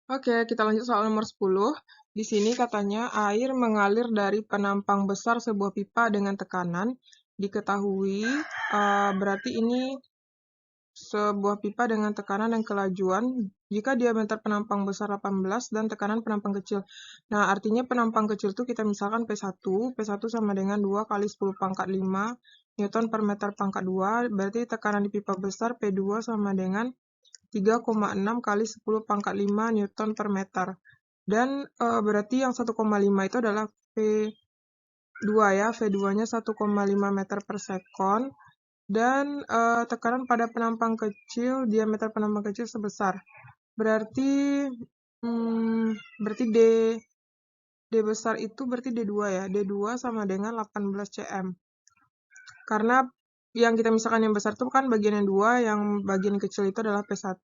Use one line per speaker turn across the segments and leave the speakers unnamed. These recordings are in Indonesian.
Oke, kita lanjut soal nomor 10. Di sini katanya air mengalir dari penampang besar sebuah pipa dengan tekanan. Diketahui, berarti ini sebuah pipa dengan tekanan dan kelajuan jika diameter penampang besar 18 dan tekanan penampang kecil. Nah, artinya penampang kecil itu kita misalkan P1. P1 sama dengan 2 kali 10 pangkat 5 Newton per meter pangkat 2. Berarti tekanan di pipa besar P2 sama dengan 3,6 kali 10 pangkat 5 Newton per meter. Dan berarti yang 1,5 itu adalah V2 ya. V2-nya 1,5 meter per sekon. Dan tekanan pada penampang kecil, diameter penampang kecil sebesar. Berarti berarti D besar itu berarti D2 ya. D2 sama dengan 18 cm. Karena yang kita misalkan yang besar itu kan bagian yang 2, yang bagian kecil itu adalah P1.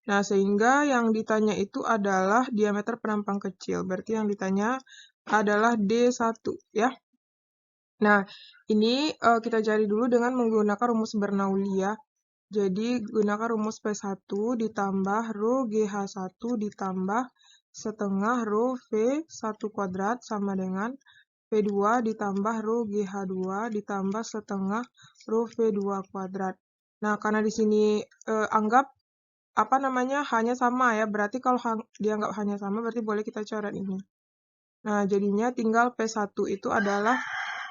Nah, sehingga yang ditanya itu adalah diameter penampang kecil. Berarti yang ditanya adalah D1 ya. Nah, ini kita cari dulu dengan menggunakan rumus Bernoulli ya. Jadi, gunakan rumus P1 ditambah rho GH1 ditambah setengah rho V1 kuadrat sama dengan P2 ditambah rho GH2 ditambah setengah rho V2 kuadrat. Nah, karena di sini anggap hanya sama ya. Berarti kalau dianggap hanya sama, berarti boleh kita coret ini. Nah, jadinya tinggal P1 itu adalah,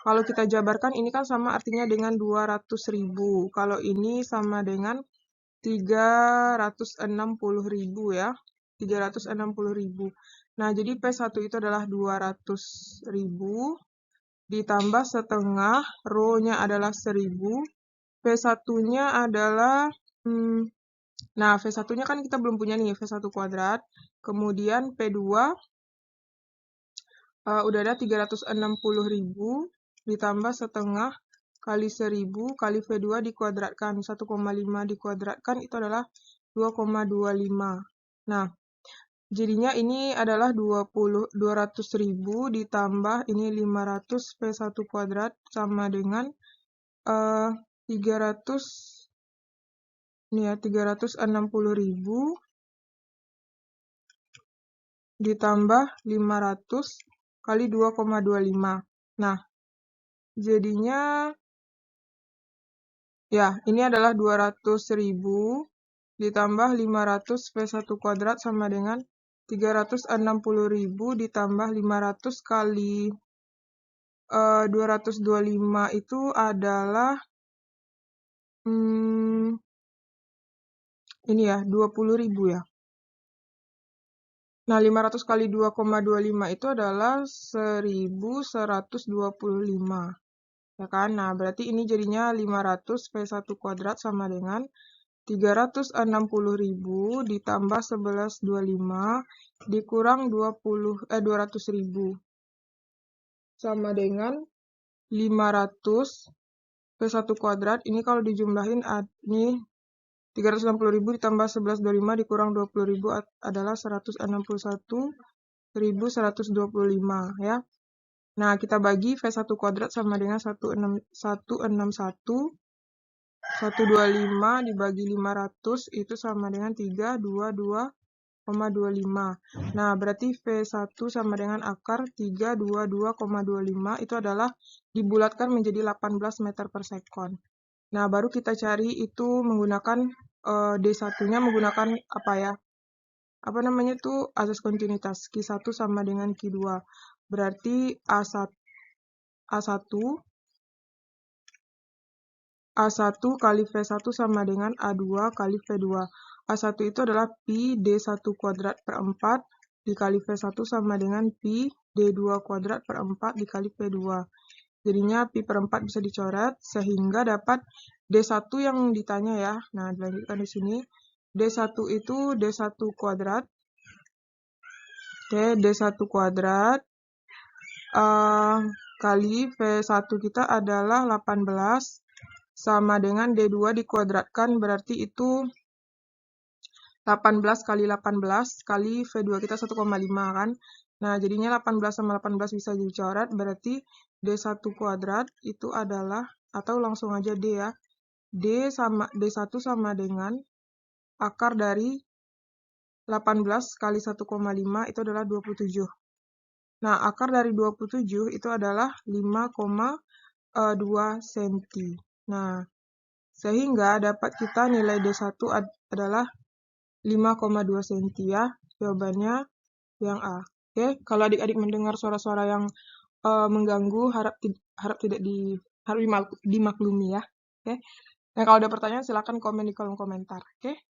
kalau kita jabarkan ini kan sama artinya dengan 200.000. Kalau ini sama dengan 360.000 ya. 360.000. Nah, jadi P1 itu adalah 200.000 ditambah setengah, rho-nya adalah 1000, V1-nya adalah, nah V1-nya kan kita belum punya nih, V1 kuadrat, kemudian P2 udah ada 360.000 ditambah setengah kali 1000 kali V2 dikuadratkan, 1,5 dikuadratkan itu adalah 2,25. Nah, jadinya ini adalah 200.000 ditambah ini 500 P1 kuadrat sama dengan 360.000 ditambah 500 kali 2,25. Nah, jadinya ya, ini adalah 200.000 ditambah 500 P1 kuadrat sama dengan 360.000 ditambah 500 kali 225 itu adalah ini ya, 20.000 ya. Nah, 500 kali 2,25 itu adalah 1.125. Ya kan? Nah, berarti ini jadinya 500 P1 kuadrat sama dengan 360.000 ditambah 1125 dikurang 200.000 sama dengan 500 P1 kuadrat. Ini kalau dijumlahin ini 360.000 ditambah 1125 dikurang 20.000 adalah 161.125 ya. Nah, kita bagi V1 kuadrat sama dengan 161. 125 dibagi 500 itu sama dengan 322,25. Nah, berarti V1 sama dengan akar 322,25 itu adalah dibulatkan menjadi 18 meter per sekon. Nah, baru kita cari itu menggunakan D1-nya menggunakan apa ya? Apa namanya tuh asas kontinuitas. Q1 sama dengan Q2. Berarti A1 kali V1 sama dengan A2 kali V2. A1 itu adalah Pi D1 kuadrat per 4 dikali V1 sama dengan Pi D2 kuadrat per 4 dikali V2. Jadinya Pi per 4 bisa dicoret sehingga dapat D1 yang ditanya ya. Nah, dilanjutkan di sini. D1 itu D1 kuadrat. Oke, D1 kuadrat kali V1 kita adalah 18 sama dengan D2 dikuadratkan, berarti itu 18 kali 18 kali V2 kita 1,5 kan. Nah, jadinya 18 sama 18 bisa dicoret, berarti D1 kuadrat itu adalah, atau langsung aja D ya, D1 sama dengan akar dari 18 kali 1,5 itu adalah 27. Nah, akar dari 27 itu adalah 5,2 cm. Nah, sehingga dapat kita nilai D1 adalah 5,2 cm ya. Jawabannya yang A. Oke, kalau adik-adik mendengar suara-suara yang mengganggu, harap tidak dimaklumi ya. Oke. Nah, kalau ada pertanyaan silakan komen di kolom komentar. Oke.